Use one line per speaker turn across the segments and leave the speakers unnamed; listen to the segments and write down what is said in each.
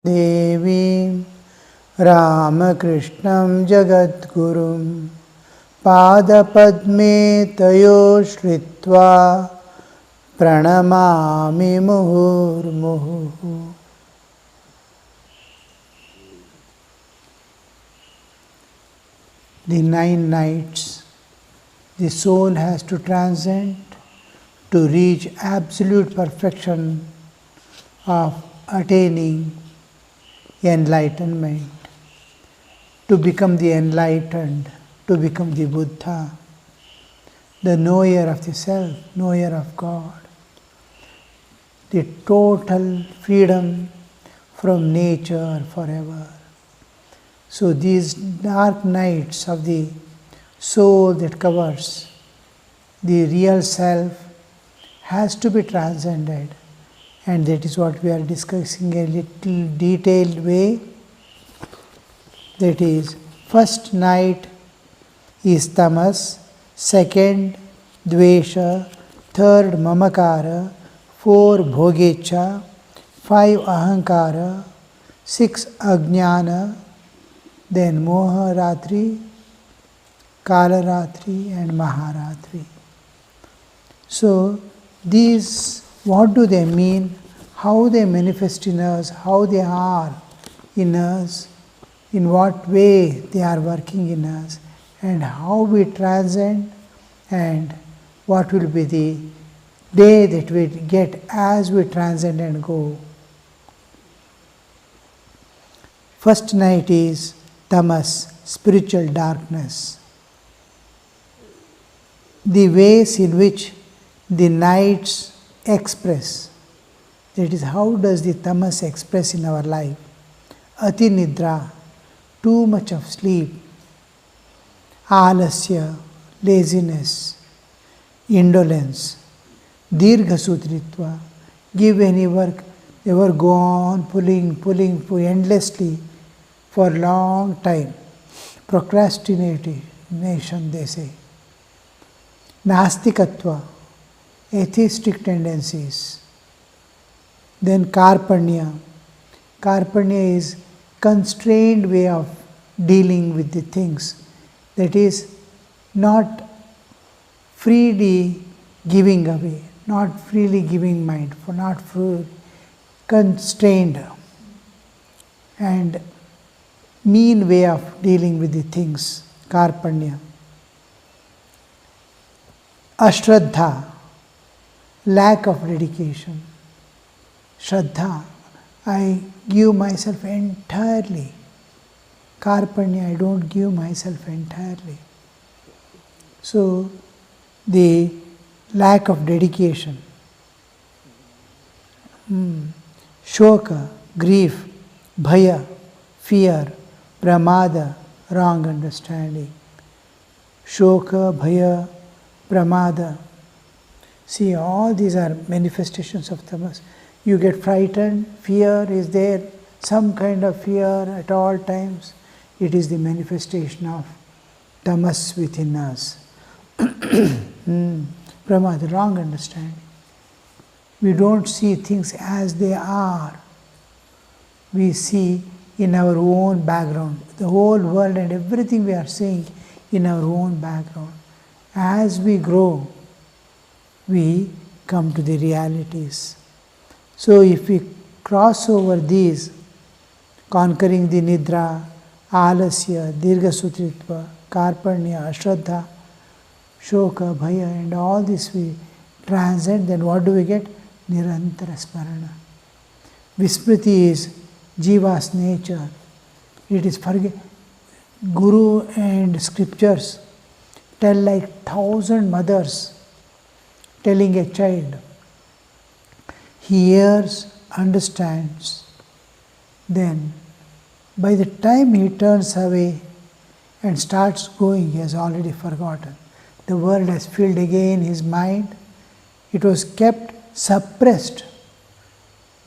Devim Ramakrishnam Jagadgurum Padapadme Tayo Shritva Pranamami Muhurmuhu. The 9 nights the soul has to transcend to reach absolute perfection of attaining enlightenment, to become the enlightened, to become the Buddha, the knower of the self, knower of God, the total freedom from nature forever. So these dark nights of the soul that covers the real self has to be transcended. And that is what we are discussing a little detailed way. That is, first night is tamas, second dvesha, third mamakara, 4 bhogecha, 5 ahankara, 6 ajnana, then moha ratri, kala ratri and maharatri. So these, what do they mean? How they manifest in us, how they are in us, in what way they are working in us, and how we transcend, and what will be the day that we get as we transcend and go. First night is tamas, spiritual darkness. The ways in which the nights express, that is, how does the tamas express in our life? Ati nidra, too much of sleep, alasya, laziness, indolence, dirgha sutritva, give any work, they were go on pulling endlessly for a long time, procrastination they say, nastikatva, atheistic tendencies. Then karpanya. Karpanya is constrained way of dealing with the things. That is, not freely giving away, not freely giving mind, for not free, constrained and mean way of dealing with the things. Karpanya. Ashraddha, lack of dedication. Shraddha, I give myself entirely. Karpanya, I don't give myself entirely. So, the lack of dedication. Shoka, grief, bhaya, fear, pramada, wrong understanding. Shoka, bhaya, pramada. See, all these are manifestations of tamas. You get frightened, fear is there, some kind of fear at all times. It is the manifestation of tamas within us. Pramada, wrong understanding. We don't see things as they are. We see in our own background, the whole world and everything we are seeing in our own background. As we grow, we come to the realities. So if we cross over these, conquering the nidra, alasya, dirgha sutritva, karpanya, ashraddha, shoka, bhaya, and all this we transcend, then what do we get? Nirantara smarana. Vismriti is jiva's nature. It is Guru and scriptures tell like 1,000 mothers telling a child. He hears, understands, then by the time he turns away and starts going, he has already forgotten. The world has filled again his mind. It was kept suppressed.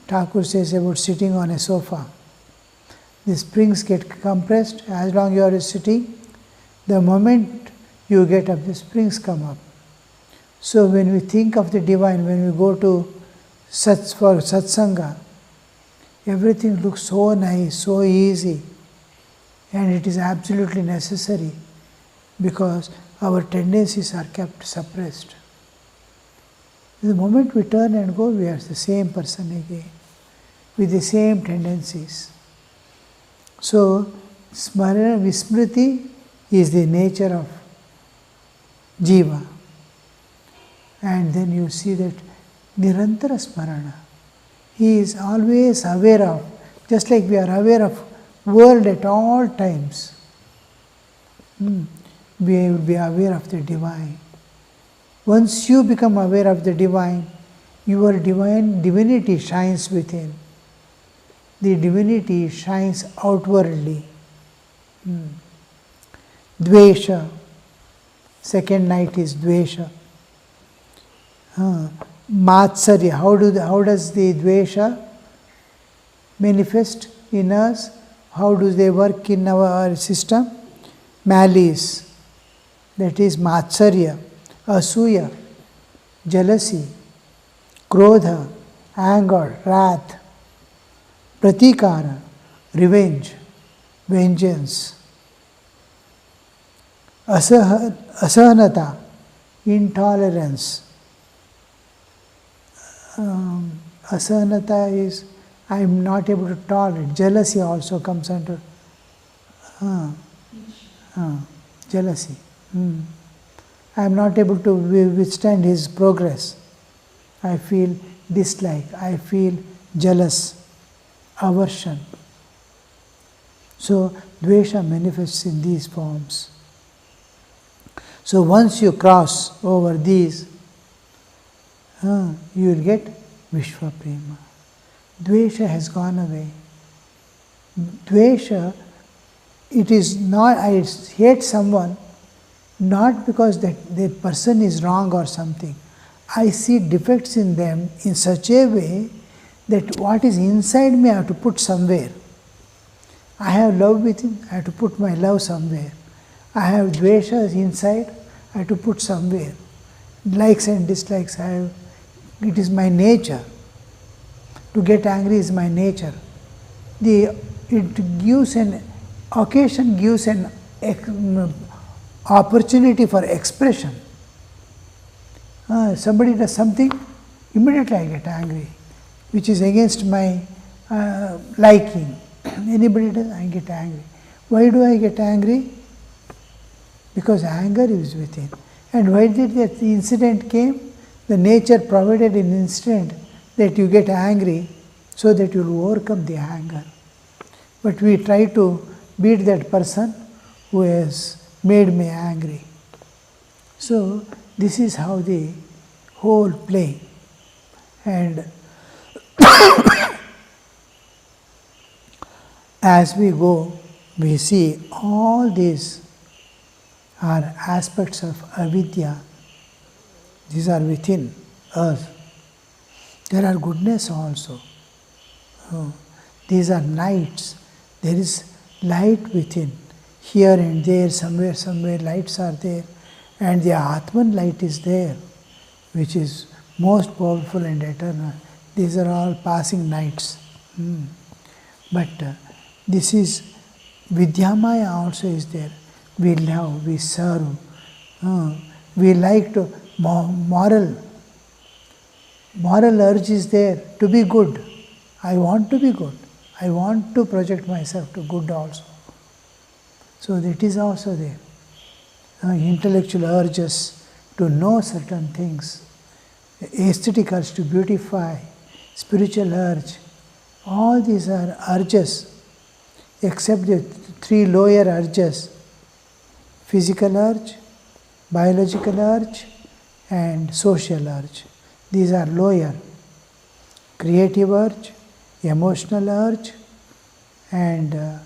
Thakur says about sitting on a sofa. The springs get compressed as long as you are sitting. The moment you get up, the springs come up. So when we think of the divine, when we go to for satsanga, Everything looks so nice, so easy, and it is absolutely necessary because our tendencies are kept suppressed. The moment we turn and go, we are the same person again, with the same tendencies. So, Smarana Vismriti is the nature of Jiva. And then you see that Nirantara Smarana. He is always aware of, just like we are aware of world at all times. We will be aware of the divine. Once you become aware of the divine, your divinity shines within. The divinity shines outwardly. Dvesha. Second night is Dvesha. Matsarya. How does the Dvesha manifest in us? How do they work in our system? Malice. That is Matsarya. Asuya. Jealousy. Krodha. Anger. Wrath. Pratikara. Revenge. Vengeance. Asahanata. Intolerance. Asahanata is I am not able to tolerate. Jealousy also comes under jealousy. I am not able to withstand his progress. I feel dislike. I feel jealous. Aversion. So, Dvesha manifests in these forms. So, once you cross over these, you will get Vishwaprema. Dvesha has gone away. Dvesha, it is not, I hate someone not because that person is wrong or something. I see defects in them in such a way that what is inside me I have to put somewhere. I have love within, I have to put my love somewhere. I have dveshas inside, I have to put somewhere. Likes and dislikes, it is my nature. To get angry is my nature. It gives an occasion, gives an opportunity for expression. Somebody does something, immediately I get angry, which is against my liking. Anybody does, I get angry. Why do I get angry? Because anger is within. And why did that incident came? The nature provided an incident that you get angry so that you will overcome the anger. But we try to beat that person who has made me angry. So this is how the whole play. And as we go, we see all these are aspects of avidya. These are within us. There are goodness also. These are nights. There is light within. Here and there, somewhere lights are there. And the Atman light is there, which is most powerful and eternal. These are all passing nights. But this is, Vidyamaya also is there. We love, we serve. We like to, moral urge is there to be good. I want to be good. I want to project myself to good also. So that is also there. Intellectual urges to know certain things, aesthetic urge to beautify, spiritual urge. All these are urges, except the three lower urges: physical urge, biological urge, and social urge. These are lower. Creative urge, emotional urge, and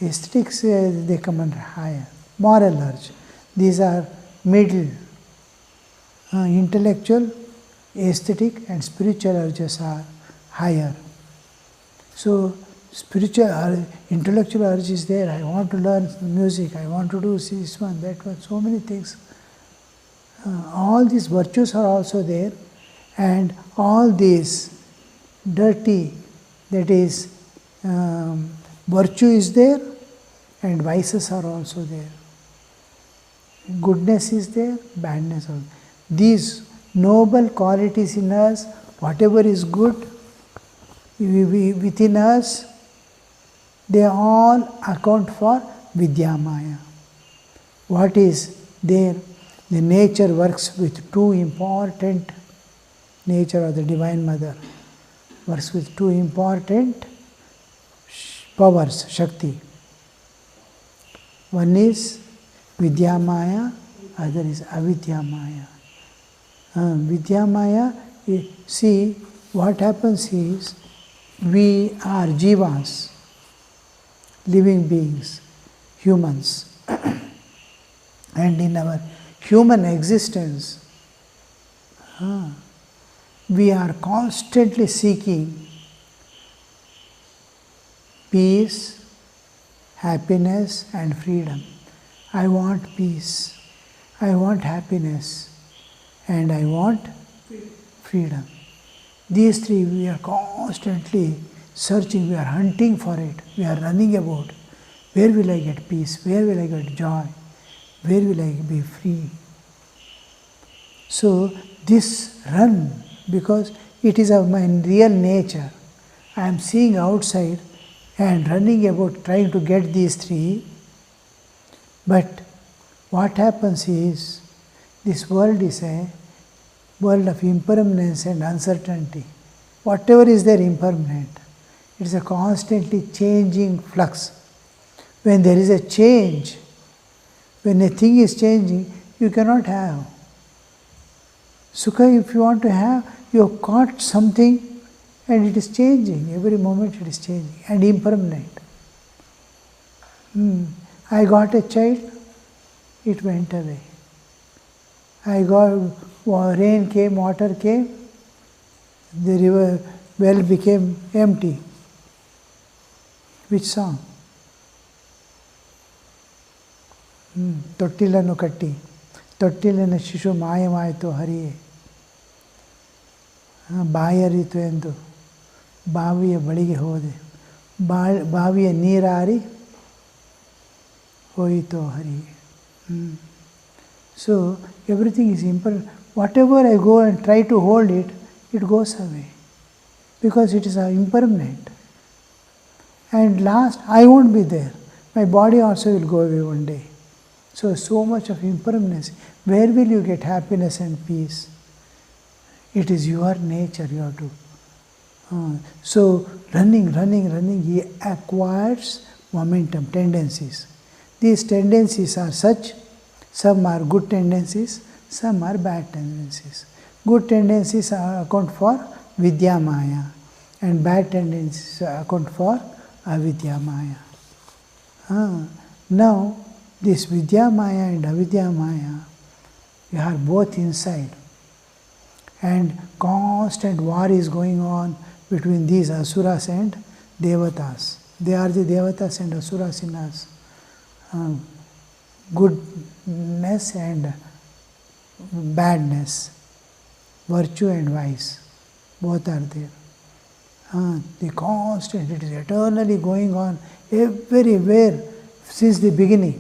aesthetics, they come under higher. Moral urge. These are middle. Intellectual, aesthetic, and spiritual urges are higher. So, intellectual urge is there. I want to learn music. I want to do this one, that one. So many things. All these virtues are also there, And all these dirty, that is, virtue is there, and vices are also there. Goodness is there, badness also. These noble qualities in us, whatever is good within us, they all account for Vidyamaya. What is there? The nature works with two important, nature of the Divine Mother works with two important powers, Shakti. One is Vidyamaya, other is Avidyamaya. Vidyamaya, see, what happens is, we are jivas, living beings, humans. And in our human existence, we are constantly seeking peace, happiness and freedom. I want peace, I want happiness, and I want freedom. These three we are constantly searching, we are hunting for it, we are running about. Where will I get peace? Where will I get joy? Where will I be free? So this run, because it is of my real nature, I am seeing outside and running about trying to get these three. But what happens is, this world is a world of impermanence and uncertainty. Whatever is there impermanent, it is a constantly changing flux. When there is a change, when a thing is changing, you cannot have. Sukha, if you want to have, you have caught something and it is changing. Every moment it is changing and impermanent. I got a child, it went away. I got, rain came, water came, the river well became empty. Which song? ತೊಟ್ಟಿಲನ್ನು ಕಟ್ಟಿ ತೊಟ್ಟಿಲಿನ ಶಿಶು ಮಾಯವಾಯಿತು ಹರಿಯೇ ಬಾಯರಿತು ಎಂದು ಬಾವಿಯ ಬಳಿಗೆ ಹೋದೆ ಬಾವಿಯ ನೀರಾರಿ ಹೋಯಿತು ಹರಿಯೇ. So everything is impermanent. Whatever I go and try to hold it, it goes away because it is impermanent. And last, I won't be there. My body also will go away one day. So much of impermanence. Where will you get happiness and peace? It is your nature, you have to. So running, he acquires momentum, tendencies. These tendencies are such, some are good tendencies, some are bad tendencies. Good tendencies account for Vidyamaya, and bad tendencies account for Avidyamaya. Now, this Vidyamaya and Avidyamaya, they are both inside, and constant war is going on between these Asuras and Devatas. They are the Devatas and Asuras in us. Goodness and badness, virtue and vice, both are there. The constant, it is eternally going on everywhere since the beginning.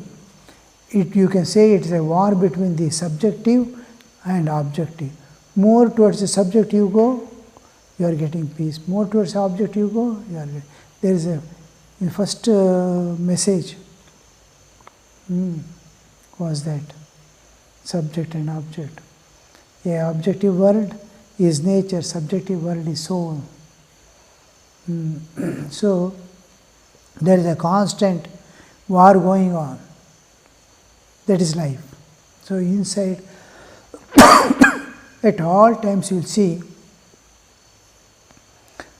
You can say it is a war between the subjective and objective. More towards the subject you go, you are getting peace. More towards the object you go, you are getting. There is a first message was that subject and object. A objective world is nature, subjective world is soul. So there is a constant war going on. That is life. So inside, at all times you will see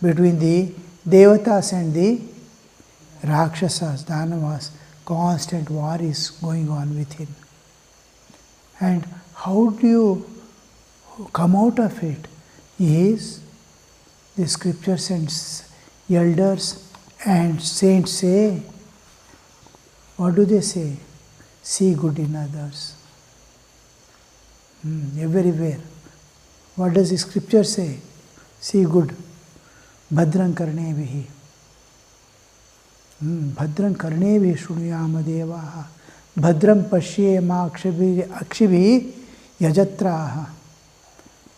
between the Devatas and the Rakshasas, Danavas, constant war is going on within. And how do you come out of it? Is the scriptures and elders and saints say, what do they say? See good in others. Everywhere. What does the scripture say? See good. Bhadran karnevihi. Bhadran karnevihi shrunuyama devaha. Bhadram pashyema akshibhi yajatraha.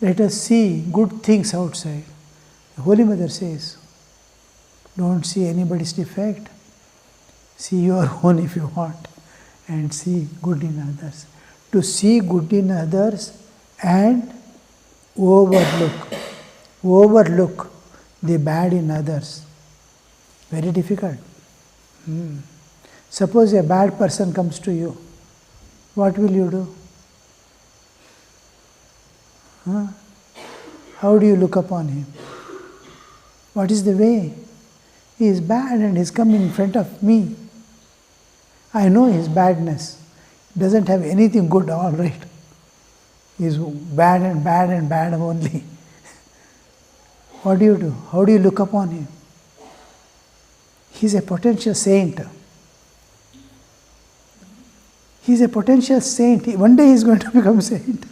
Let us see good things outside. The Holy Mother says, don't see anybody's defect. See your own if you want, and see good in others. To see good in others and overlook the bad in others. Very difficult. Suppose a bad person comes to you, what will you do? How do you look upon him? What is the way? He is bad and he is coming in front of me. I know his badness. Doesn't have anything good, all right. He is bad and bad and bad only. What do you do? How do you look upon him? He is a potential saint. He is a potential saint. One day he is going to become saint.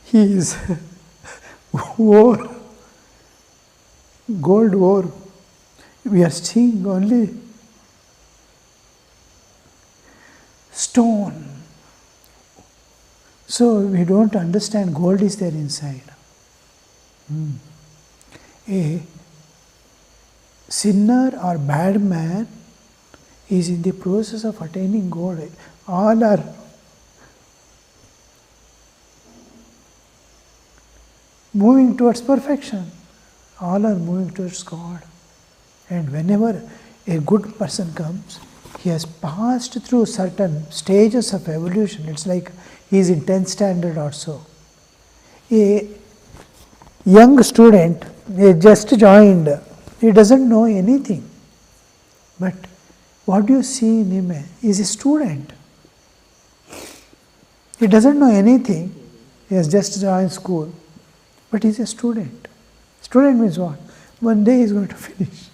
He is ore, gold ore. We are seeing only stone. So we don't understand gold is there inside. A sinner or bad man is in the process of attaining gold. All are moving towards perfection. All are moving towards God. And whenever a good person comes, he has passed through certain stages of evolution. It's like he is in 10th standard or so. A young student, he just joined, he doesn't know anything. But what do you see in him? He is a student. He doesn't know anything. He has just joined school. But he is a student. Student means what? One day he is going to finish.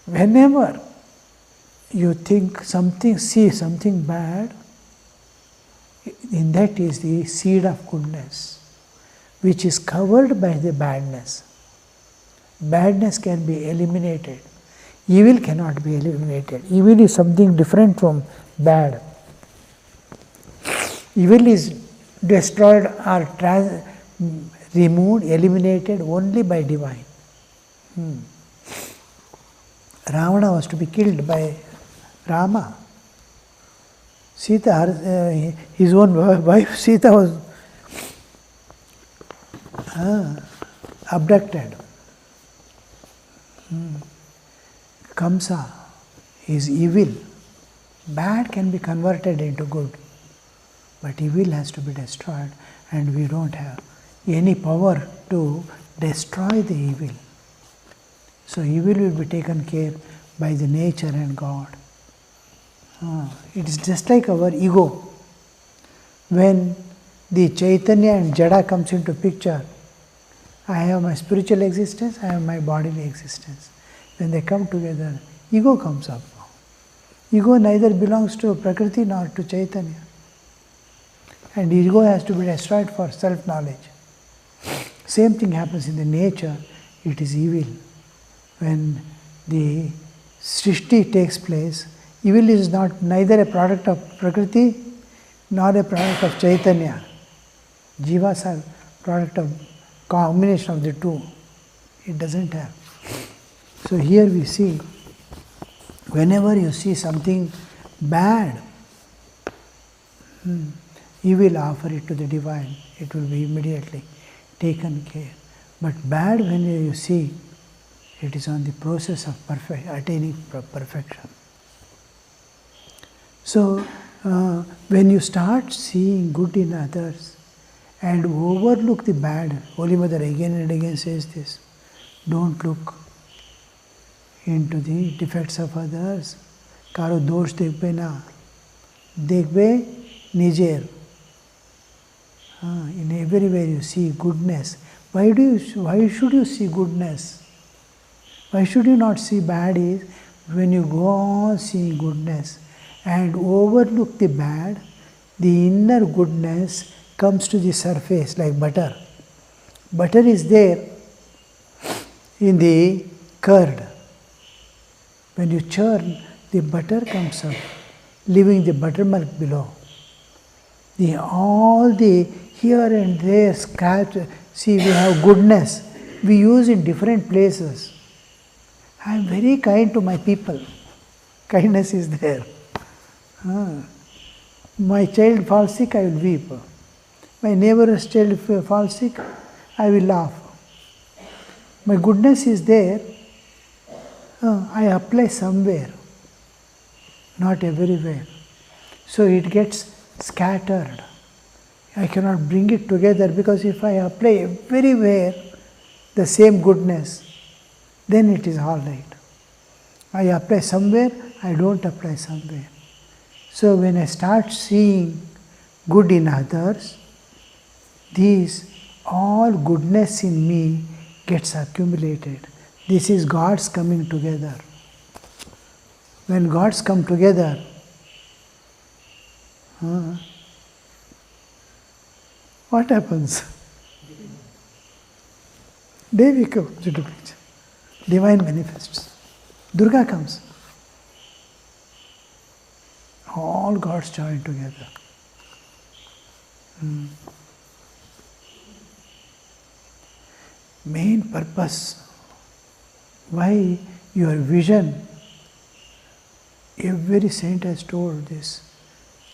Whenever you think something, see something bad, in that is the seed of goodness, which is covered by the badness. Badness can be eliminated. Evil cannot be eliminated. Evil is something different from bad. Evil is destroyed or removed, eliminated only by divine. Ravana was to be killed by Rama. Sita, his own wife Sita was abducted. Kamsa is evil. Bad can be converted into good, but evil has to be destroyed, and we don't have any power to destroy the evil. So evil will be taken care by the nature and God. It is just like our ego. When the Chaitanya and Jada comes into picture, I have my spiritual existence, I have my bodily existence. When they come together, ego comes up. Ego neither belongs to Prakriti nor to Chaitanya. And ego has to be destroyed for self-knowledge. Same thing happens in the nature, it is evil. When the Srishti takes place, evil is not neither a product of Prakriti nor a product of Chaitanya. Jivas are product of combination of the two. It doesn't have. So here we see, whenever you see something bad, you will offer it to the divine. It will be immediately taken care. But bad, when you see, it is on the process of attaining perfection. So, when you start seeing good in others and overlook the bad, Holy Mother again and again says this, don't look into the defects of others. Karo dosh dekhbe na, dekhbe nijer. In everywhere you see goodness, Why should you see goodness? Why should you not see bad? Is when you go on seeing goodness and overlook the bad, the inner goodness comes to the surface like butter. Butter is there in the curd. When you churn, the butter comes up, leaving the buttermilk below. All the here and there scratch. See, we have goodness. We use in different places. I am very kind to my people. Kindness is there. My child falls sick, I will weep. My neighbor's child falls sick, I will laugh. My goodness is there. I apply somewhere, not everywhere. So it gets scattered. I cannot bring it together because if I apply everywhere the same goodness, then it is all right. I apply somewhere, I don't apply somewhere. So when I start seeing good in others, these all goodness in me gets accumulated. This is God's coming together. When gods come together, what happens? Devi comes into picture. Divine manifests. Durga comes. All gods join together. Main purpose, why your vision, every saint has told this,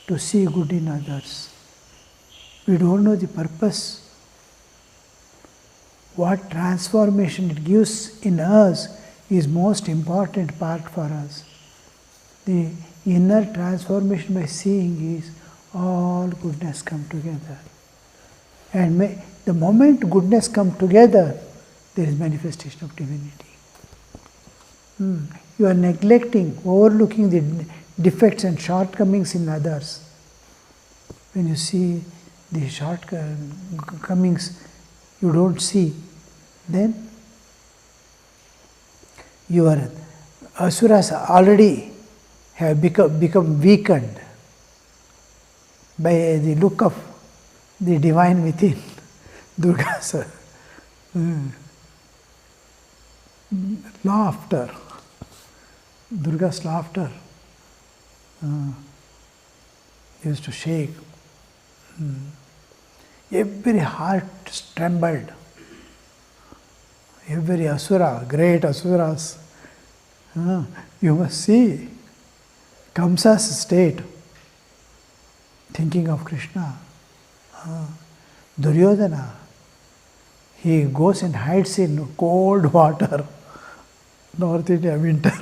to see good in others. We don't know the purpose. What transformation it gives in us is most important part for us. The inner transformation by seeing is all goodness come together. And the moment goodness come together, there is manifestation of divinity. You are neglecting, overlooking the defects and shortcomings in others. When you see the shortcomings you don't see, then your asuras already have become weakened by the look of the divine within. Durga's laughter. Durga's laughter used to shake. Every heart trembled. Every asura, great asuras. You must see Kamsa's state, thinking of Krishna. Duryodhana, he goes and hides in cold water, North India winter,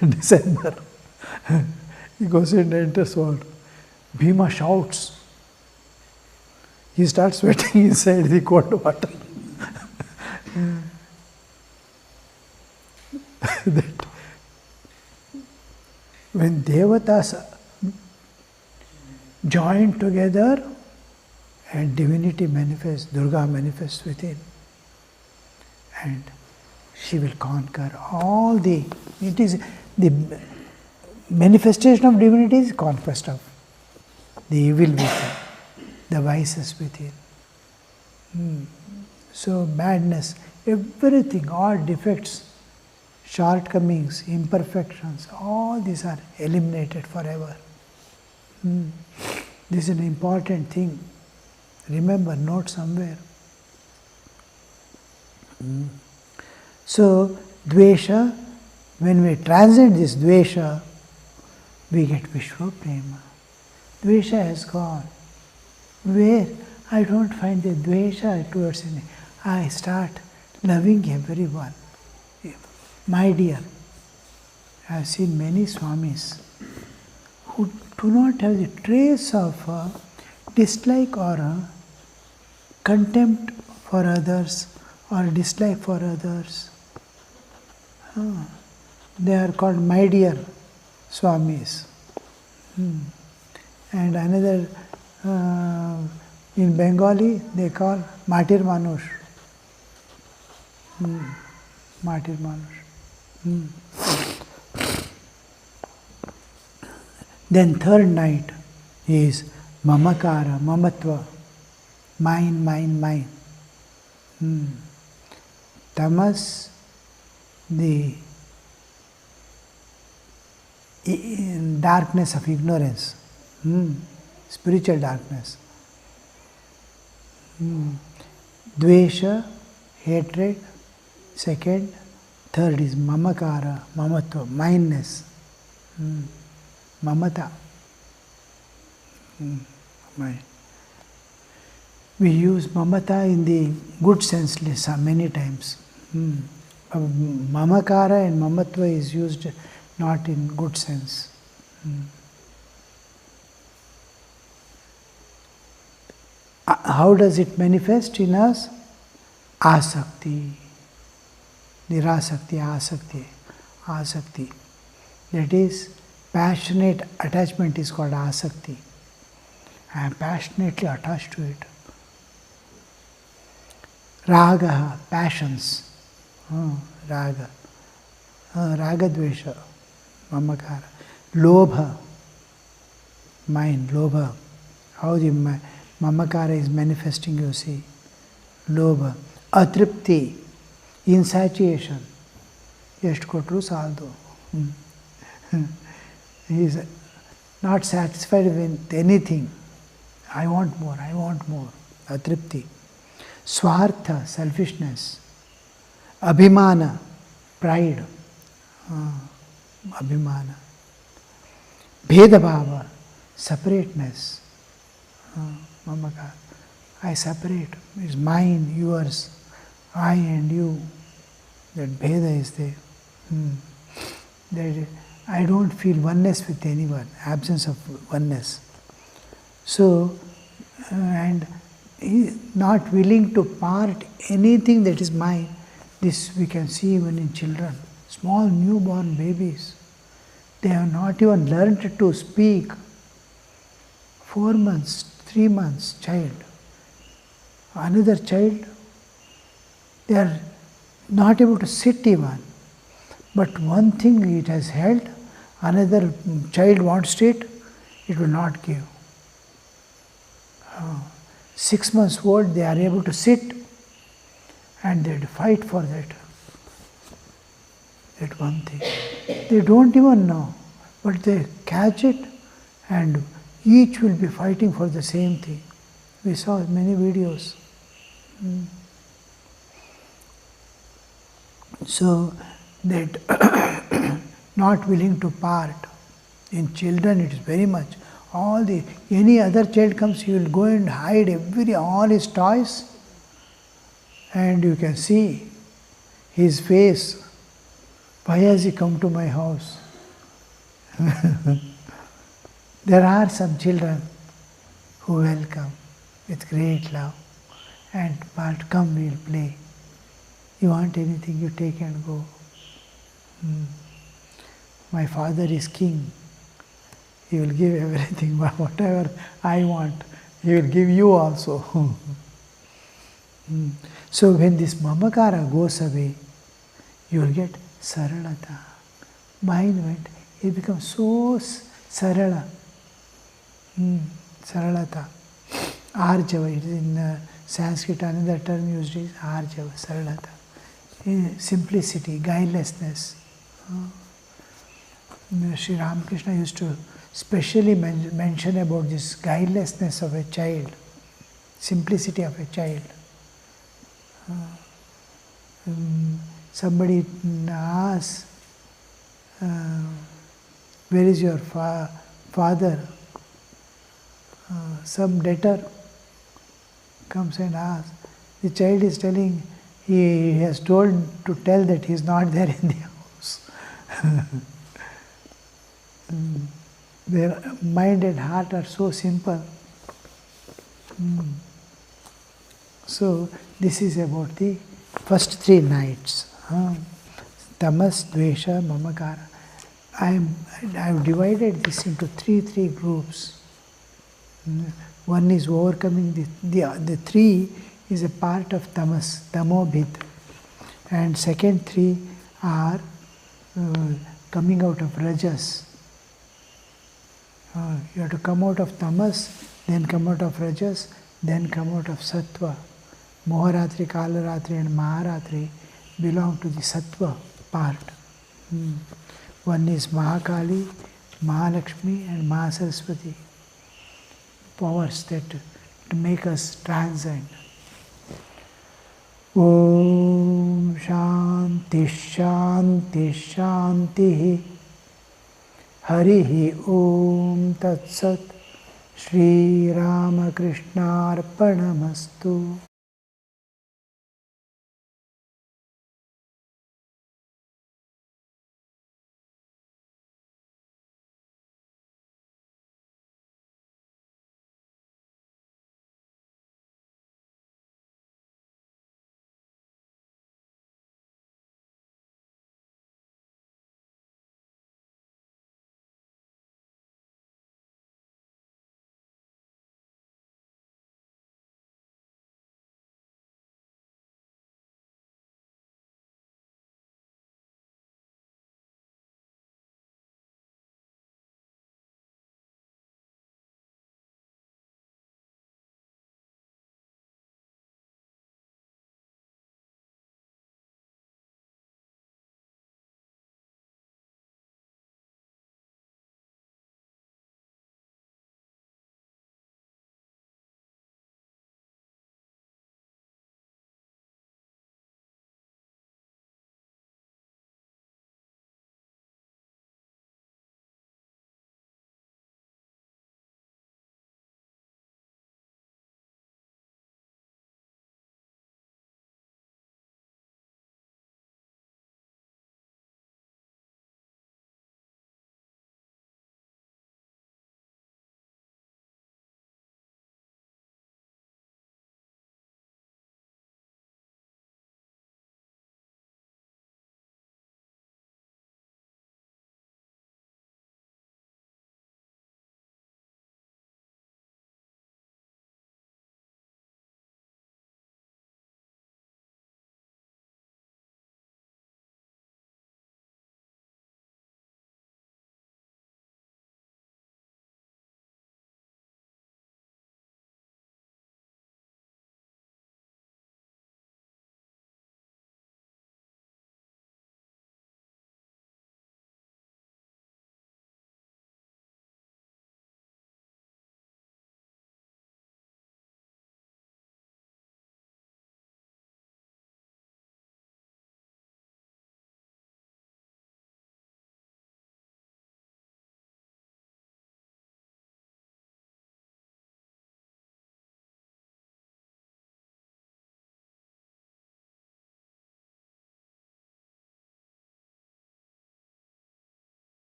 December. He goes and enters water. Bhima shouts. He starts sweating inside the cold water. That when devatas join together and divinity manifests, Durga manifests within, and she will conquer all the. It is the manifestation of divinity is conquest of the evil within, the vices within. So madness, everything, all defects, shortcomings, imperfections, all these are eliminated forever. This is an important thing. Remember, note somewhere. So, dvesha, when we transcend this dvesha, we get Vishwa Prema. Dvesha has gone. Where I don't find the dvesha towards any, I start loving everyone. My dear, I have seen many Swamis who do not have the trace of dislike or contempt for others or dislike for others. They are called my dear Swamis. And another In Bengali, they call Matir Manush. Matir Manush. Then third night is Mamakara, Mamatva, mine, mine, mine. Tamas, the darkness of ignorance, spiritual darkness. Dvesha, hatred. Second, third is Mamakara, Mamatva, mindness. Mamata. Mind. We use mamata in the good sense many times. Mamakara and mamatva is used not in good sense. How does it manifest in us? Asakti. Nirasakti, asakti. Asakti. That is, passionate attachment is called asakti. I am passionately attached to it. Raga, passions. Raga. Ragadvesha, mamakara. Lobha, mind, lobha. How the mamakara is manifesting, you see. Lobha. Atripti, insatiation. ಎಷ್ಟು ಕೊಟ್ಟರೂ ಸಾಲದು. He is not satisfied with anything. I want more, I want more. Atripti. Swartha, selfishness. Abhimana, pride. Abhimana. Bhedabhava, separateness. Mamakara. I separate. It's mine, yours, I and you. That bheda is there. That I don't feel oneness with anyone, absence of oneness. So, and not willing to part anything that is mine. This we can see even in children, small newborn babies. They have not even learned to speak. 4 months, 3 months child. Another child, they are not able to sit even. But one thing it has held, another child wants it, it will not give. 6 months old, they are able to sit and they fight for that. That one thing. They don't even know, but they catch it and each will be fighting for the same thing. We saw many videos. So that not willing to part. In children it is very much. Any other child comes, he will go and hide all his toys, and you can see his face. Why has he come to my house? There are some children who welcome with great love and but come, we will play. You want anything, you take and go. My father is king. He will give everything, but whatever I want, he will give you also. So when this mamakara goes away, you will get saralata. Mind went, it becomes so sarala. Saralata. Arjava, it is in Sanskrit, another term used is arjava, saralata. Simplicity, guilelessness. Sri Ramakrishna used to specially mention about this guilelessness of a child, simplicity of a child. Somebody asks, where is your father? Some debtor comes and asks. The child is telling, he has told to tell that he is not there in the house. Their mind and heart are so simple. So this is about the first 3 nights. Tamas, Dvesha, Mamakara. I have divided this into three groups. One is overcoming the three is a part of tamas, tamobhid, and second three are coming out of rajas. You have to come out of tamas, then come out of rajas, then come out of sattva. Moharatri, Kalaratri and Maharatri belong to the sattva part. One is Mahakali, Mahalakshmi and Mahasaraswati. Powers that to make us transcend. Om Shanti Shanti Shanti Harihi Om Tat Sat Shri Ramakrishna Arpanamastu.